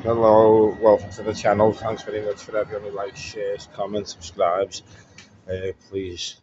Hello, welcome to the channel. Thanks very much for everyone who likes, shares, comments, subscribes. Please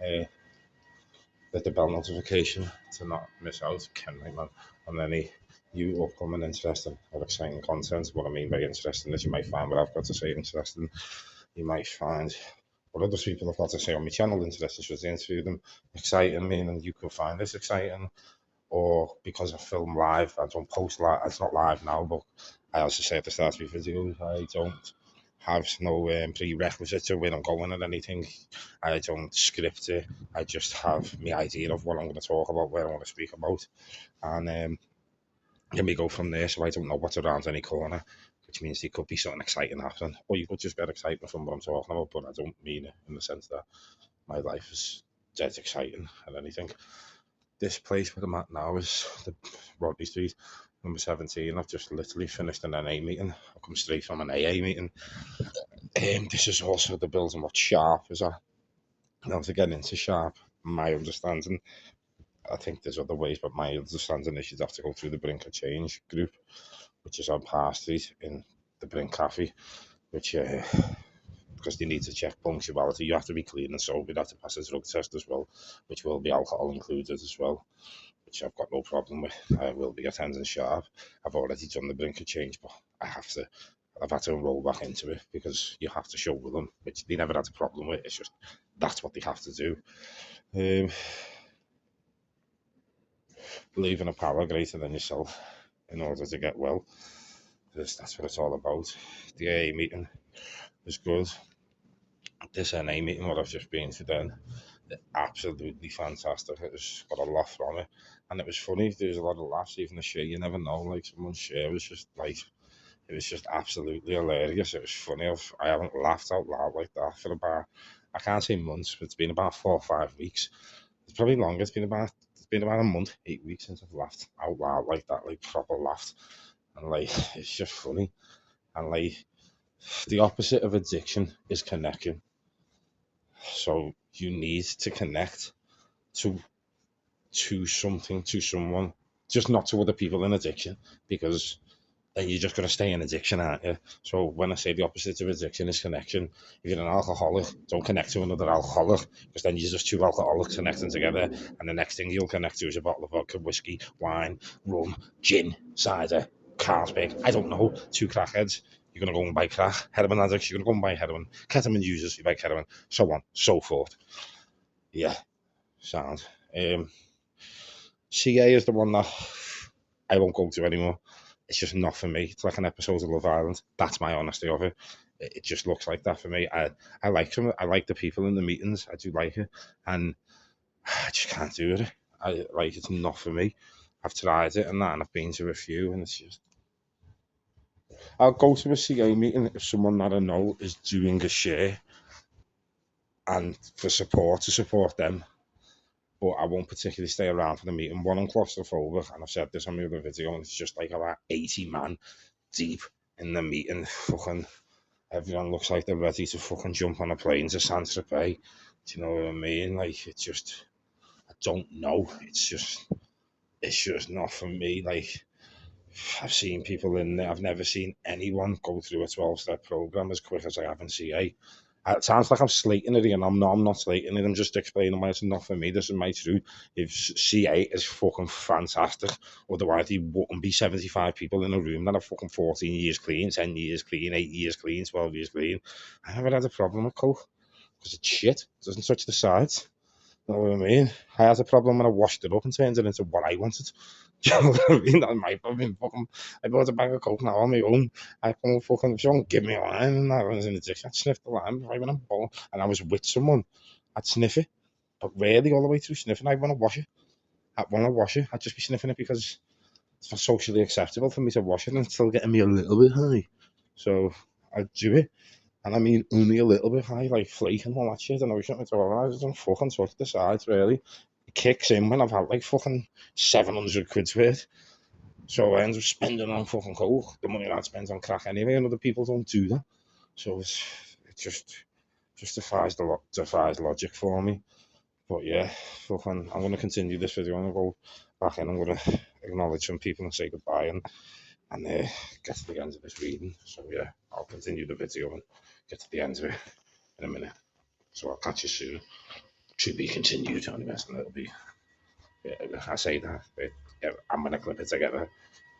hit the bell notification to not miss out on any new upcoming interesting or exciting content. What I mean by interesting is you might find what I've got to say interesting. You might find what other people have got to say on my channel interesting, should I interview them, exciting, meaning you can find this exciting. Or because I film live, I don't post live. It's not live now, but I also say at the start of my videos, I don't have no prerequisites to where I'm going or anything. I don't script it. I just have my idea of what I'm going to talk about, where I want to speak about, and then we go from there. So I don't know what's around any corner, which means there could be something exciting happening, or you could just get excitement from what I'm talking about. But I don't mean it in the sense that my life is dead exciting or anything. This place where I'm at now is the Rodney Street, number 17. I've just literally finished an NA meeting. I come straight from an AA meeting. This is also the building what Sharp is at. Now to get into Sharp, my understanding, I think there's other ways, but my understanding is you'd have to go through the Brink of Change group, which is on Park Street in the Brink Cafe, which because they need to check punctuality, you have to be clean and sober. You have to pass a drug test as well, which will be alcohol included as well, which I've got no problem with. I will be attending Sharp. I've already done the Brink of Change, but I've had to enroll back into it because you have to show with them, which they never had a problem with. It's just that's what they have to do. Believe in a power greater than yourself in order to get well. That's what it's all about. The AA meeting was good. This NA meeting, what I've just been to then, absolutely fantastic. It was got a lot from it, and it was funny. There was a lot of laughs, even the share. You never know. Like someone's share was just like it was just absolutely hilarious. It was funny. I haven't laughed out loud like that for about, I can't say months, but it's been about 4 or 5 weeks. It's probably longer. It's been about a month, 8 weeks since I've laughed out loud like that, like proper laughed, and like it's just funny. And like the opposite of addiction is connection. So you need to connect to something, to someone, just not to other people in addiction, because then you're just going to stay in addiction, aren't you? So when I say the opposite of addiction is connection, if you're an alcoholic, don't connect to another alcoholic, because then you're just two alcoholics connecting together, and the next thing you'll connect to is a bottle of vodka, whiskey, wine, rum, gin, cider, Carlsberg, I don't know, two crackheads. You're going to go and buy crack. Heroin addicts, you're going to go and buy heroin. Ketamine users, you buy heroin, so on, so forth. Yeah, sound. CA is the one that I won't go to anymore. It's just not for me. It's like an episode of Love Island. That's my honesty of it. It just looks like that for me. I like some. I like the people in the meetings. I do like it, and I just can't do it. I like it's not for me. I've tried it and that, and I've been to a few, and it's just. I'll go to a CA meeting if someone that I know is doing a share, and for support to support them. But I won't particularly stay around for the meeting. One, I'm claustrophobic, and I've said this on my other video, and it's just like about 80 man deep in the meeting. Fucking everyone looks like they're ready to fucking jump on a plane to Saint Tropez. Do you know what I mean? Like it's just, I don't know. It's just not for me. Like I've seen people in there. I've never seen anyone go through a 12-step program as quick as I have in CA. It sounds like I'm slating it, and I'm not slating it. I'm just explaining why it's not for me. This is my truth. If CA is fucking fantastic, otherwise there wouldn't be 75 people in a room that are fucking 14 years clean, 10 years clean, 8 years clean, 12 years clean. I never had a problem with coke because it's shit. It doesn't touch the sides. You know what I mean? I had a problem when I washed it up and turned it into what I wanted. Do you know what I mean? That might have been fucking. I bought a bag of coke now on my own. I come fucking. If you don't give me a line, and I was in the ditch, I'd sniff the line before I went on ball. And I was with someone, I'd sniff it, but rarely all the way through sniffing. I want to wash it. I'd just be sniffing it because it's not socially acceptable for me to wash it and it's still getting me a little bit high. So I'd do it. And I mean, only a little bit high, like flake and all that shit. And I was trying to I just don't fucking touch the sides, really. It kicks in when I've had like fucking 700 quid's worth. So I end up spending on fucking coke, the money I'd spend on crack anyway, and other people don't do that. So it just defies logic for me. But yeah, I'm going to continue this video and go back in. I'm going to acknowledge some people and say goodbye. And and get to the end of this reading. So yeah, I'll continue the video and get to the end of it in a minute. So I'll catch you soon. To be continued on this, and it'll be. Yeah, I say that, but yeah, I'm gonna clip it together.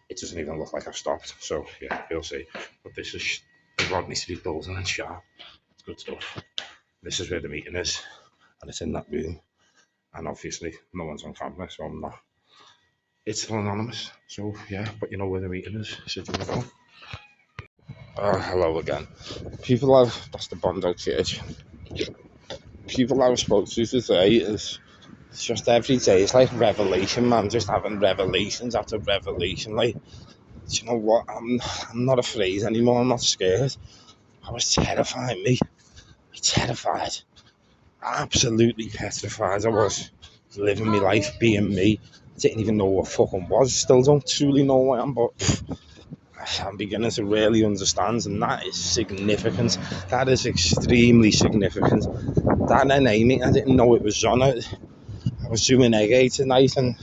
It doesn't even look like I've stopped. So yeah, you'll see. But this is the Rodney Street Building and Sharp. It's good stuff. This is where the meeting is, and it's in that room. And obviously, no one's on camera, so I'm not. It's still anonymous. So yeah, but you know where the meeting is. So you go. Hello again. That's the Bondo Church. People I've spoken to today is it's just every day. It's like revelation, man. Just having revelations after revelation. Like, do you know what? I'm not afraid anymore. I'm not scared. I was terrified, me. Terrified. Absolutely petrified. I was living my life, being me. I didn't even know what fucking was. Still don't truly know what I am, but I'm beginning to really understand, and that is significant. That is extremely significant. That enemy, I didn't know it was on it. I was doing egg tonight, and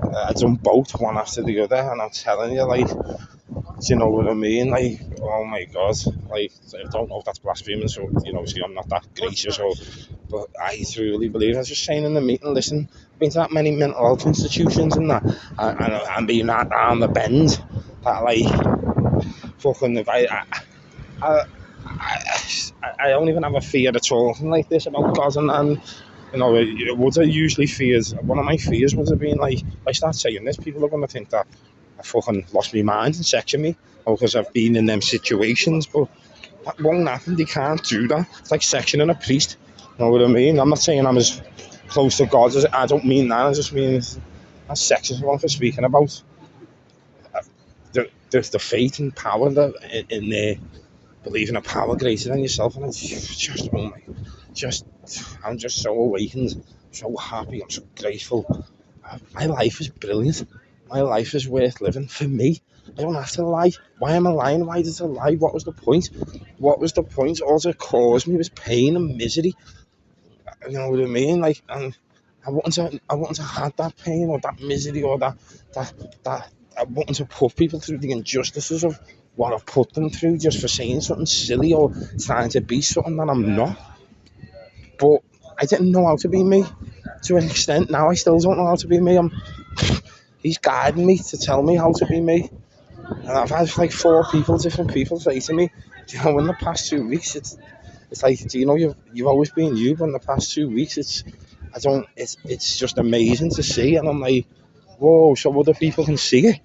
I done both one after the other, and I'm telling you, like, do you know what I mean? Like, oh my God, like, I don't know if that's blasphemous, so, you know, see, I'm not that gracious, but I truly believe, I was just saying in the meeting, listen, I've been to that many mental health institutions and that, and being that down the bend, that, like, fucking, if I don't even have a fear of talking like this about God, and you know, what I usually fears, one of my fears would have been like, if I start saying this, people are going to think that I fucking lost my mind and section me, because I've been in them situations, but that won't happen. They can't do that. It's like sectioning a priest. You know what I mean? I'm not saying I'm as close to God as I don't mean that. I just mean that's sexist one for speaking about the faith and power that in there, believing a power greater than yourself, and it's just, oh my, just, I'm just so awakened, so happy, I'm so grateful. My life is brilliant. My life is worth living for me. I don't have to lie. Why am I lying? Why did I lie? What was the point? What was the point? All it caused me was pain and misery. You know what I mean? Like, and I wouldn't have had that pain or that misery or that I wanted to put people through the injustices of what I've put them through just for saying something silly or trying to be something that I'm not. But I didn't know how to be me to an extent. Now I still don't know how to be me. He's guiding me to tell me how to be me. And I've had like different people say to me, do you know, in the past 2 weeks, it's like, do you know, you've always been you, but in the past 2 weeks, it's just amazing to see. And I'm like, whoa, so other people can see it.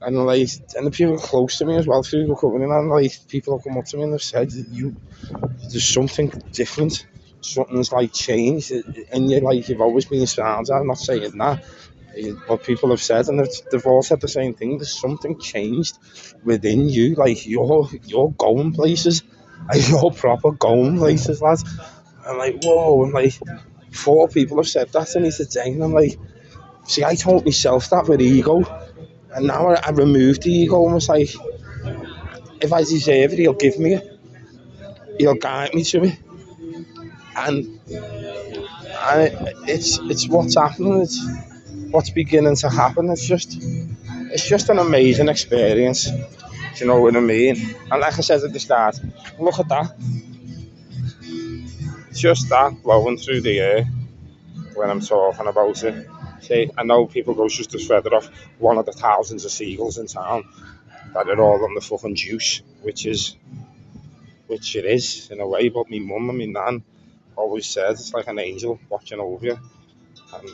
And like, and the people close to me as well through recovery, and like, people have come up to me and they've said, there's something different. Something's like changed, and you've always been surrounded. I'm not saying that, but people have said, and they've all said the same thing. There's something changed within you. Like, you're going places. Like, you're proper going places, lads. I'm like, whoa. And like, 4 people have said that to me today, and I'm like, see, I told myself that with ego, and now I removed the ego, and was like, if I deserve it, he'll give me it. He'll guide me to it. And it's what's happening. It's what's beginning to happen. It's just an amazing experience. Do you know what I mean? And like I said at the start, look at that. Just that blowing through the air when I'm talking about it. See, I know people go just to feather off one of the thousands of seagulls in town that are all on the fucking juice, which it is in a way. But me mum and me nan always said it's like an angel watching over you, and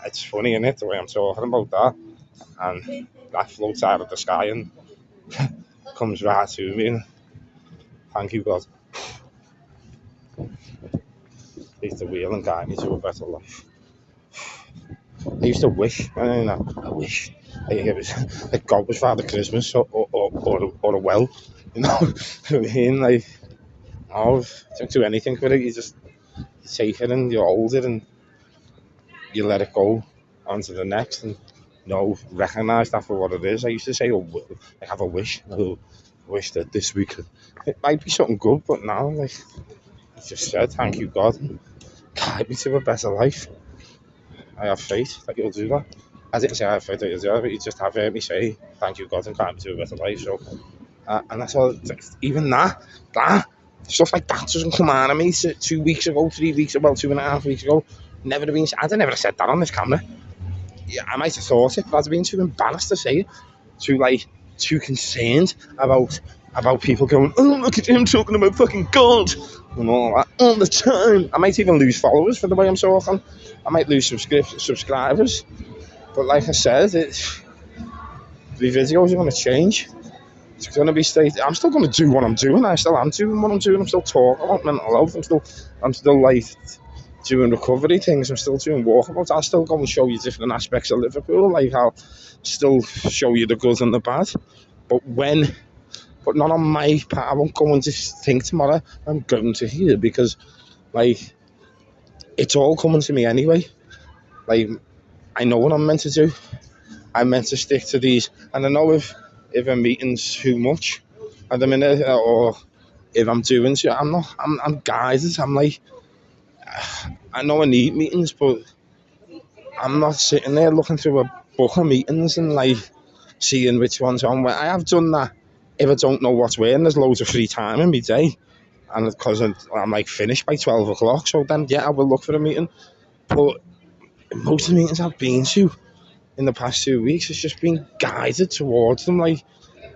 it's funny, isn't it, the way I'm talking about that, and that floats out of the sky and comes right to me. And thank you, God. He's the wheel and guide me to a better life. I used to wish, I wish like God was Father Christmas or a well, you know what I mean? Like, oh, don't do anything with it. You just take it and you hold it and you let it go on to the next, and recognise that for what it is. I used to say, I have a wish. I wish that this week it might be something good, but now, like I just said, thank you, God, guide me to a better life. I have faith that you'll do that. I didn't say I felt it deserve it. You just have heard me say, "Thank you, God, and can't do a better life." So, and that's all. Even that stuff like that doesn't come out of me. 2 weeks ago, 3 weeks ago, 2.5 weeks ago, never have been. I'd have never said that on this camera. Yeah, I might have thought it, but I'd been too embarrassed to say it. Too concerned about people going, "Oh, look at him talking about fucking God," and all that all the time. I might even lose followers for the way I'm talking. I might lose subscribers. But like I said, the videos are going to change. It's going to be stated. I'm still going to do what I'm doing. I still am doing what I'm doing. I'm still talking about mental health. I'm still like doing recovery things. I'm still doing walkabouts. I'll still go and show you different aspects of Liverpool. Like I'll still show you the good and the bad. But not on my part. I won't go and just think tomorrow I'm going to here because like it's all coming to me anyway. Like I know what I'm meant to do. I'm meant to stick to these, and I know if I'm eating too much at the minute, or if I'm doing so, I'm guided. I'm like, I know I need meetings, but I'm not sitting there looking through a book of meetings and like seeing which one's on. I have done that if I don't know what's where, and there's loads of free time in my day, and because I'm like finished by 12 o'clock, so then yeah, I will look for a meeting. But most of the meetings I've been to in the past 2 weeks, it's just been guided towards them, like,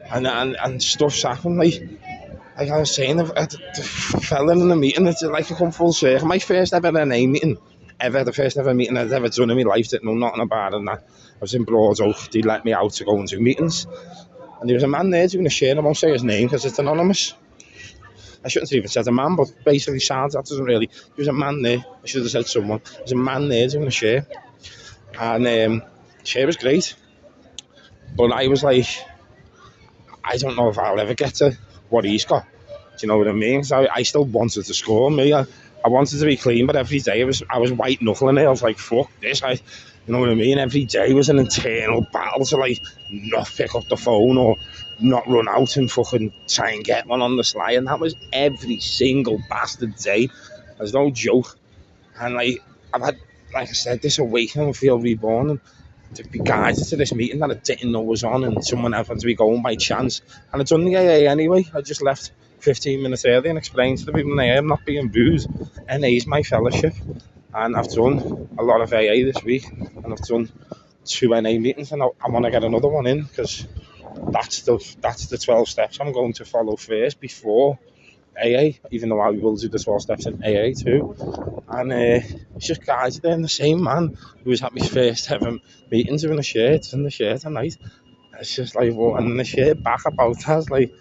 and stuff's happened, like I was saying, the fella in the meeting, it's like I come full circle. My first ever NA meeting, the first ever meeting I'd ever done in my life, didn't know nothing about it, and that. I was in Broadoak, they let me out to go and do meetings, and there was a man there doing a share. I won't say his name because it's anonymous. I shouldn't have even said a man, but basically sounds that doesn't really. There was a man there, I should have said someone. There's a man there doing a share, and share was great, but I was like, I don't know if I'll ever get to what he's got. Do you know what I mean? So I still wanted to score. I wanted to be clean, but every day I was white knuckling it. I was like, fuck this. You know what I mean? Every day was an internal battle to like not pick up the phone or not run out and fucking try and get one on the sly. And that was every single bastard day. There's no joke. And like I've had, like I said, this awakening, I feel reborn, and to be guided to this meeting that I didn't know was on, and someone happened to be going by chance. And I'd done the AA anyway. I just left 15 minutes early and explained to the people in AA, I'm not being booed. NA is my fellowship. And I've done a lot of AA this week, and I've done 2 NA meetings, and I want to get another one in because that's the 12 steps I'm going to follow first before AA, even though I will do the 12 steps in AA too. And it's just guys there, and the same man who was at my first ever meeting doing the shirt and the shirt tonight. It's just like, well, and the shirt back about that, like,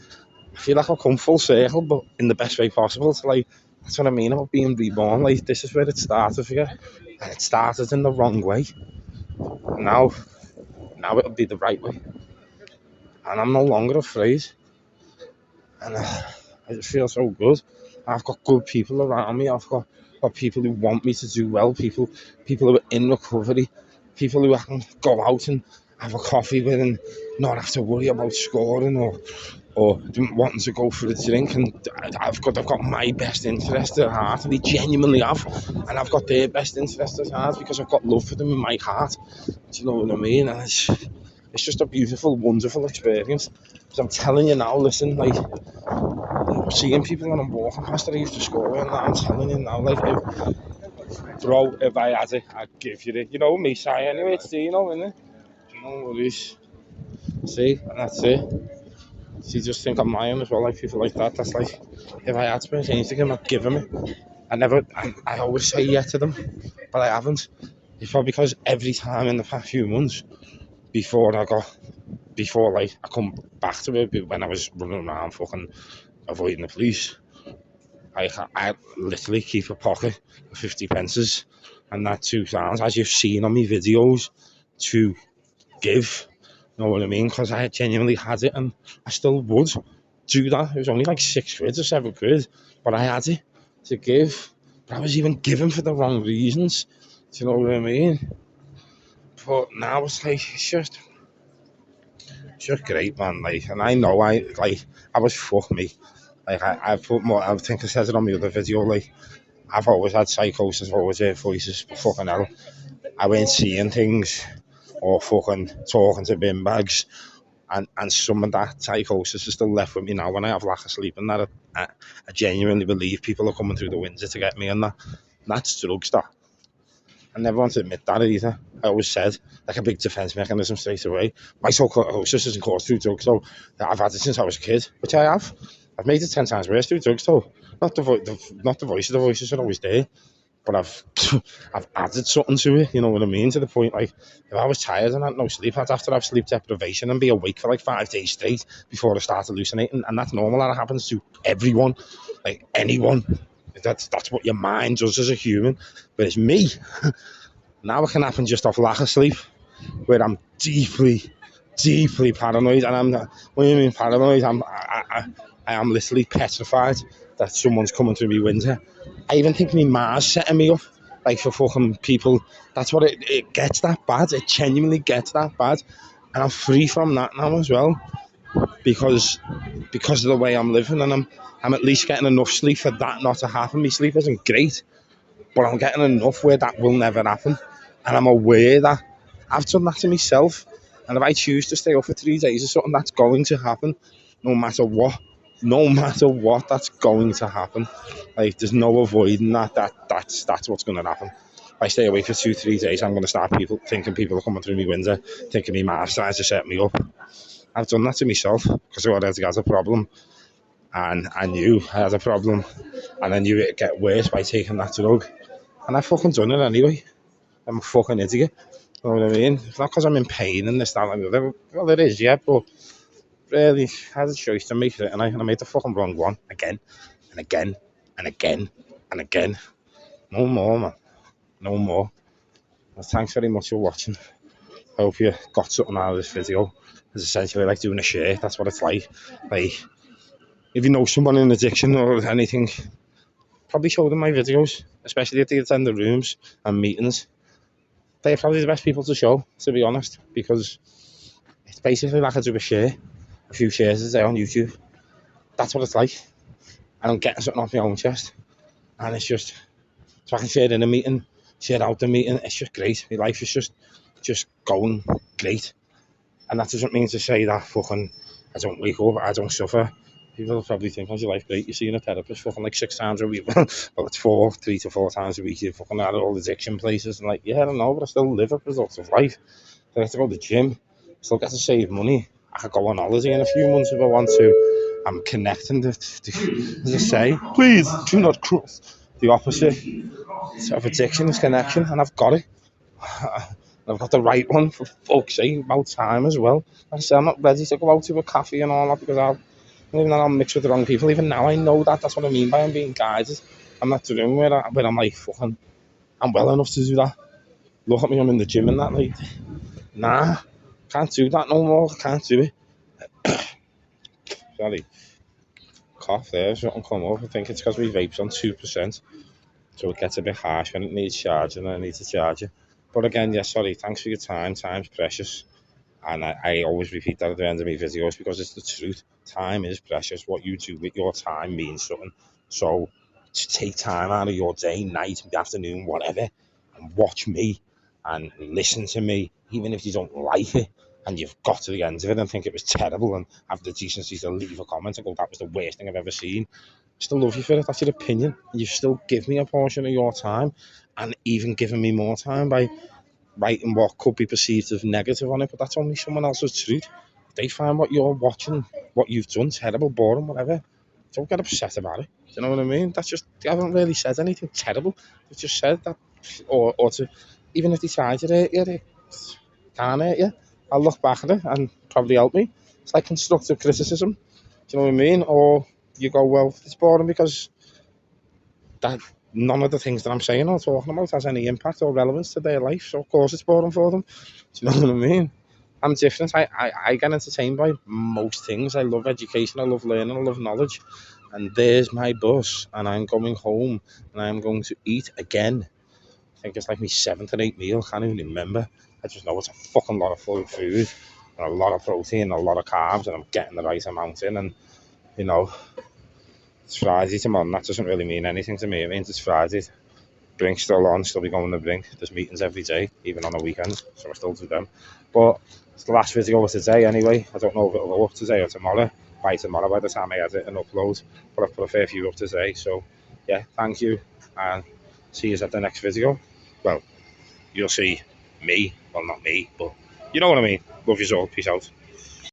I feel like I've come full circle, but in the best way possible. So, like, that's what I mean about being reborn. Like, this is where it started for you, and it started in the wrong way. Now it'll be the right way, and I'm no longer afraid. And I just feel so good. I've got good people around me. I've got people who want me to do well. People who are in recovery. People who I can go out and have a coffee with and not have to worry about scoring or wanting to go for a drink. And I've got my best interest at heart, and they genuinely have. And I've got their best interest at heart because I've got love for them in my heart. Do you know what I mean? And it's just a beautiful, wonderful experience. Because I'm telling you now, listen, like, seeing people when I'm walking past that I used to score in, I'm telling you now, like, if I had it, I'd give you it. You know me, Si, anyway, it's Dino, isn't it? No worries. See, and that's it. So you just think I'm lying as well, like people like that. That's like, if I had to bring anything to them, I'd give them it. I always say yeah to them, but I haven't. It's probably because every time in the past few months, before I come back to it, when I was running around fucking avoiding the police, I literally keep a pocket of 50 pences and that £2, as you've seen on my videos, to give. You know what I mean? Because I genuinely had it, and I still would do that. It was only like £6 or £7, but I had it to give. But I was even giving for the wrong reasons. Do you know what I mean? But now it's like, it's just great, man. Like, and I know I was fuck me. Like I put more. I think I said it on my other video. Like, I've always had psychosis, I've always heard voices. But fucking hell, I went seeing things or fucking talking to bin bags. And some of that psychosis is still left with me now when I have lack of sleep and that. I genuinely believe people are coming through the window to get me, and that's drugs, that. I never want to admit that either. I always said, like a big defence mechanism straight away. My psychosis isn't caused through drugs, though. I've had it since I was a kid, which I have. I've made it 10 times worse through drugs, though. Not the voices. The voices are always there, but I've added something to it. You know what I mean? To the point, like, if I was tired and had no sleep, I'd have to have sleep deprivation and be awake for like 5 days straight before I start hallucinating, and that's normal. That happens to everyone, like anyone. That's what your mind does as a human. But it's me. Now it can happen just off lack of sleep, where I'm deeply, deeply paranoid. And I'm not, what do you mean paranoid? I am literally petrified that someone's coming through my window. I even think my ma's setting me up, like, for fucking people. That's what it gets that bad. It genuinely gets that bad. And I'm free from that now as well, because of the way I'm living, and I'm at least getting enough sleep for that not to happen. My sleep isn't great, but I'm getting enough where that will never happen. And I'm aware that I've done that to myself. And if I choose to stay up for 3 days or something, that's going to happen, no matter what. No matter what, that's going to happen. Like, there's no avoiding that. That's what's going to happen. If I stay away for 2-3 days, I'm going to start thinking people are coming through my window, thinking my mom's trying to set me up. I've done that to myself because I already had a problem, and I knew I had a problem, and I knew it'd get worse by taking that drug, and I fucking done it anyway. I'm a fucking idiot. You know what I mean? It's not because I'm in pain and this, that, and the other. Well, it is, yeah, but really, I had a choice to make it, and I made the fucking wrong one again, and again, and again, and again. No more, man. No more. Well, thanks very much for watching. I hope you got something out of this video. It's essentially like doing a share. That's what it's like. Like, if you know someone in addiction or anything, probably show them my videos, especially if they attend the rooms and meetings. They're probably the best people to show, to be honest, because it's basically like I do a share, a few shares a day on YouTube. That's what it's like. And I'm getting something off my own chest, and it's just, so I can share in a meeting, share out the meeting. It's just great. My life is just going great. And that doesn't mean to say that fucking I don't wake up, I don't suffer. People will probably think, how's your life great? You're seeing a therapist fucking like 6 times a week. Well, it's 3 to 4 times a week. You're fucking at all addiction places. And like, yeah, I don't know, but I still live a productive life. I have to go to the gym. I still get to save money. I could go on holiday in a few months if I want to. I'm connecting as I say, please do not cross. The opposite of addiction is connection, and I've got it. I've got the right one, for fuck's sake, about time as well. Like I said, I'm not ready to go out to a cafe and all that, because even though I'm mixed with the wrong people, even now I know that. That's what I mean by I'm being guided. I'm not doing where I'm like, fucking, I'm well enough to do that. Look at me, I'm in the gym and that, like, nah, can't do that no more, can't do it. Sorry, cough there, something come up. I think it's because my vape's on 2%, so it gets a bit harsh when it needs charging, and I need to charge it. But again, yeah, sorry, thanks for your time. Time's precious. And I always repeat that at the end of my videos, because it's the truth. Time is precious. What you do with your time means something. So to take time out of your day, night, afternoon, whatever, and watch me and listen to me, even if you don't like it, and you've got to the end of it and think it was terrible, and have the decency to leave a comment and go, that was the worst thing I've ever seen. I still love you for it. That's your opinion. You still give me a portion of your time, and even giving me more time by writing what could be perceived as negative on it, but that's only someone else's truth. If they find what you're watching, what you've done, terrible, boring, whatever, don't get upset about it. Do you know what I mean? That's just, they haven't really said anything terrible. They've just said that, or to, even if they try to hurt you, they can't hurt you. I'll look back at it and probably help me. It's like constructive criticism. Do you know what I mean? Or you go, well, it's boring because that none of the things that I'm saying or talking about has any impact or relevance to their life, so of course it's boring for them. Do you know what I mean? I'm different. I get entertained by most things. I love education, I love learning, I love knowledge. And there's my bus, and I'm going home, and I'm going to eat again. I think it's like my 7th or 8th meal, can't even remember. I just know it's a fucking lot of food, and a lot of protein, and a lot of carbs, and I'm getting the right amount in. And, you know, it's Friday tomorrow, and that doesn't really mean anything to me. It means it's Friday. Brink's still on, still be going to Brink. There's meetings every day, even on a weekend, so I still do them. But it's the last video of today anyway. I don't know if it'll go up today or tomorrow. By tomorrow, by the time I edit and upload. But I've put a fair few up today, so yeah, thank you, and see you at the next video. Well, you'll see me. Well, not me, but you know what I mean. Love you all. Peace out.